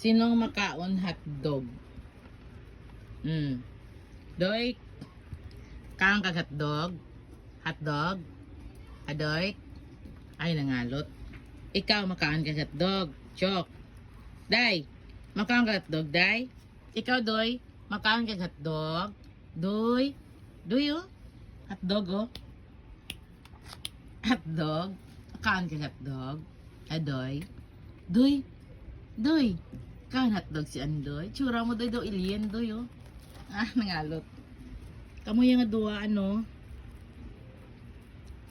Sinong makaon hotdog? Doy, kaang kag hotdog? Hotdog? Adoy? Ay, nangalot. Ikaw makaon kag hotdog. Chok. Day, makaon kag hotdog, day? Ikaw, Doy, makaon kag hotdog? Doy? Doy, oh? Hotdog, oh? Hotdog? Makaon kag hotdog? Adoy? Doy? Doy? Kaon hotdog si Andoy? Tsura mo, Doy, daw alien, Doy, oh? Ah, nangalot. Kamu yung dua, ano?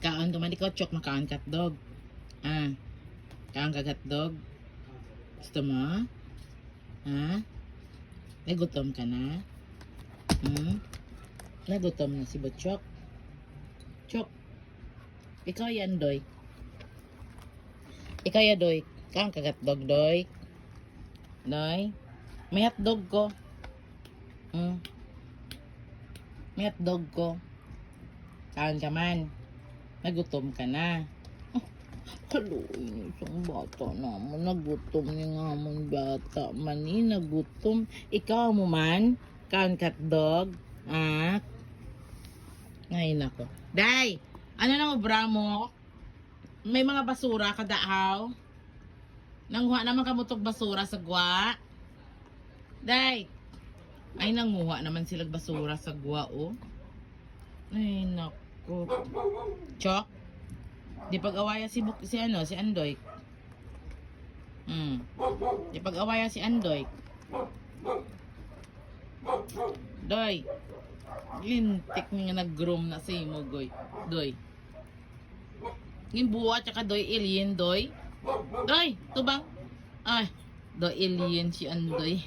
Kaon tuman ikaw, Chok, makaon ka hotdog. Ah, kaon ka hotdog? Gusto mo? Ha? Nagutom ka na? Nagutom na si Butchok? Chok, ikaw yan, Doy. Ikaw yan, Doy. Kaon ka hotdog, Doy. Doy, may hotdog ko. May hotdog ko. Kaon ka man. Nagutom ka na. Oh, haluin isang bata naman. Nagutom niya nga mong bata man. Nagutom. Ikaw mo man. Kaon ka hotdog. Ah. Ngayon ako. Day! Ano nang obra mo? May mga basura kadaaw. Nanghuha naman kamutog basura sa gwa. Day! Ay, nanguha naman sila basura sa gwa, oh. Ay, naku. Chok? Di pag-awaya si Andoy. Di pag-awaya si Andoy. Doy. Lintik nga nag-groom na sa imo, goy. Doy. Ngimbuwa, tsaka Doy, alien, Doy. Doy, tubang. Ay, Doy, alien si Andoy.